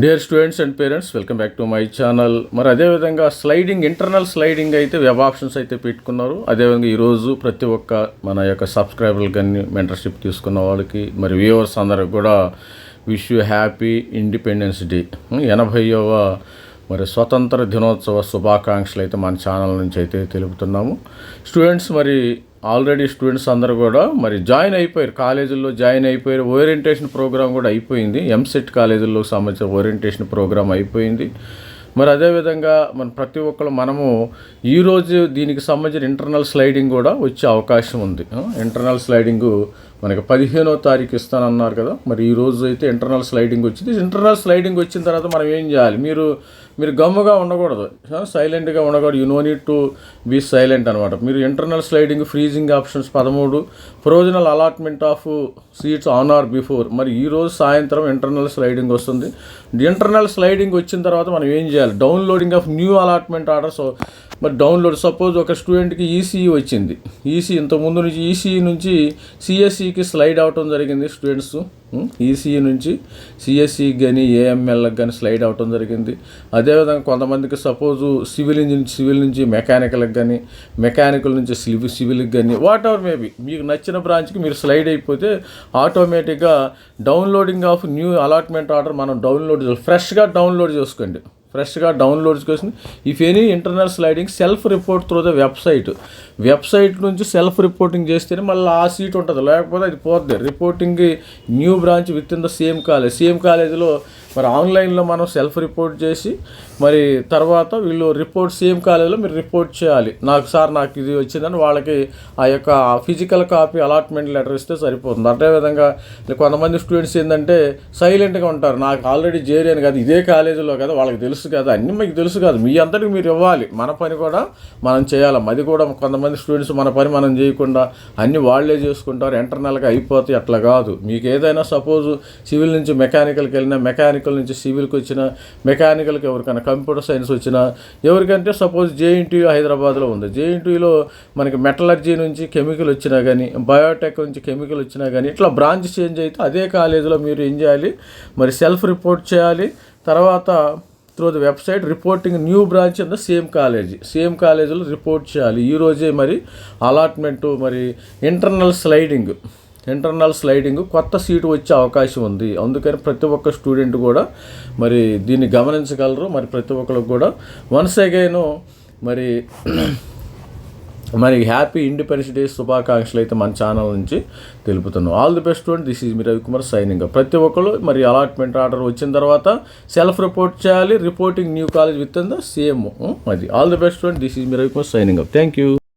Dear students and parents, welcome back to my channel. మరి అదేవిధంగా internal sliding అయితే web options అయితే పెట్టుకున్నారు. అదేవిధంగా ఈరోజు ప్రతి ఒక్క మన యొక్క సబ్స్క్రైబర్లు కానీ మెంటర్షిప్ తీసుకున్న వాళ్ళకి మరి వ్యూవర్స్ అందరికి కూడా wish you happy independence day, 80వ మరి స్వతంత్ర దినోత్సవ శుభాకాంక్షలు అయితే మన ఛానల్ నుంచి అయితే తెలుపుతున్నాము. స్టూడెంట్స్ మరి ఆల్రెడీ స్టూడెంట్స్ అందరూ కూడా మరి జాయిన్ అయిపోయారు, కాలేజీల్లో జాయిన్ అయిపోయారు. ఓరియంటేషన్ ప్రోగ్రామ్ కూడా అయిపోయింది. ఎంసెట్ కాలేజీల్లో సంబంధించిన ఓరియంటేషన్ ప్రోగ్రామ్ అయిపోయింది. మరి అదేవిధంగా ప్రతి ఒక్కరు మనము ఈరోజు దీనికి సంబంధించిన ఇంటర్నల్ స్లైడింగ్ కూడా వచ్చే అవకాశం ఉంది. ఇంటర్నల్ స్లైడింగు మనకి 15వ తారీఖు ఇస్తానన్నారు కదా, మరి ఈరోజు అయితే ఇంటర్నల్ స్లైడింగ్ వచ్చింది. ఇంటర్నల్ స్లైడింగ్ వచ్చిన తర్వాత మనం ఏం చేయాలి? మీరు గమ్ముగా ఉండకూడదు, సైలెంట్గా ఉండకూడదు. You no need to be silent అనమాట. మీరు internal sliding freezing options 13, provisional allotment of seats on or before. మరి ఈరోజు సాయంత్రం ఇంటర్నల్ స్లైడింగ్ వస్తుంది. ఇంటర్నల్ స్లైడింగ్ వచ్చిన తర్వాత మనం ఏం చేయాలి? Downloading of new allotment orders. మరి డౌన్లోడ్, సపోజ్ ఒక స్టూడెంట్కి ఈసీఈ వచ్చింది. ఇంతకుముందు నుంచి ఈసీఈ నుంచి సిఎస్సికి స్లైడ్ అవటం జరిగింది. స్టూడెంట్స్ ఈసీఈ నుంచి సిఎస్సికి కానీ ఏఎంఎల్కి కానీ స్లైడ్ అవటం జరిగింది. అదేవిధంగా కొంతమందికి సపోజు సివిల్ నుంచి మెకానికల్కి కానీ, మెకానికల్ నుంచి సివిల్కి కానీ, వాట్ ఎవర్ మేబీ మీకు నచ్చిన బ్రాంచ్కి మీరు స్లైడ్ అయిపోతే ఆటోమేటిక్గా downloading of new allotment order మనం ఫ్రెష్గా డౌన్లోడ్ చేసుకోండి. If any internal sliding self report through the website నుంచి సెల్ఫ్ రిపోర్టింగ్ చేస్తేనే మళ్ళీ ఆ సీట్ ఉంటుంది, లేకపోతే అది పోద్ది. Reporting new branch with in the same కాలేజీలో మరి ఆన్లైన్లో మనం సెల్ఫ్ రిపోర్ట్ చేసి మరి తర్వాత వీళ్ళు సేమ్ కాలేజీలో మీరు రిపోర్ట్ చేయాలి. నాకు ఇది వచ్చిందని వాళ్ళకి ఆ యొక్క ఫిజికల్ కాపీ అలాట్మెంట్ లెటర్ ఇస్తే సరిపోతుంది. అదేవిధంగా కొంతమంది స్టూడెంట్స్ ఏంటంటే సైలెంట్గా ఉంటారు. నాకు ఆల్రెడీ చేరాను కదా, ఇదే కాలేజీలో కదా, వాళ్ళకి తెలుసు కదా, అన్నీ మీకు తెలుసు కదా, మీ అంతటికి మీరు ఇవ్వాలి. మన పని కూడా మనం చేయాలి. అది కూడా కొంతమంది స్టూడెంట్స్ మన పని మనం చేయకుండా అన్నీ వాళ్ళే చేసుకుంటారు, ఇంటర్నల్గా అయిపోతాయి. అట్లా కాదు. మీకు ఏదైనా సపోజు సివిల్ నుంచి మెకానికల్కి వెళ్ళినా, మెకానికల్ నుంచి సివిల్కి వచ్చిన, మెకానికల్కి ఎవరికైనా కంప్యూటర్ సైన్స్ వచ్చినా, ఎవరికంటే సపోజ్ జేఎన్టీయూ హైదరాబాద్లో ఉంది. జేఎన్టీయూలో మనకి మెటలర్జీ నుంచి కెమికల్ వచ్చినా కానీ, బయోటెక్ నుంచి కెమికల్ వచ్చినా కానీ, ఇట్లా బ్రాంచ్ చేంజ్ అయితే అదే కాలేజీలో మీరు ఏం చేయాలి? మరి సెల్ఫ్ రిపోర్ట్ చేయాలి. తర్వాత through the website reporting new branch in the same కాలేజీలో రిపోర్ట్ చేయాలి. ఈరోజే మరి అలాట్మెంటు, మరి ఇంటర్నల్ స్లైడింగ్ కొత్త సీటు వచ్చే అవకాశం ఉంది. అందుకని ప్రతి ఒక్క స్టూడెంట్ కూడా మరి దీన్ని గమనించగలరు. మరి ప్రతి ఒక్కరికి కూడా వన్స్ అగైన్ మరి హ్యాపీ ఇండిపెండెన్స్ డే శుభాకాంక్షలు అయితే మన ఛానల్ నుంచి తెలుపుతున్నాం. All the best student. This is me Ravikumar signing. ప్రతి ఒక్కరు మరి అలాట్మెంట్ ఆర్డర్ వచ్చిన తర్వాత సెల్ఫ్ రిపోర్ట్ చేయాలి. Reporting new college with in the same. అది all the best student. This is me Ravikumar signing. Thank you.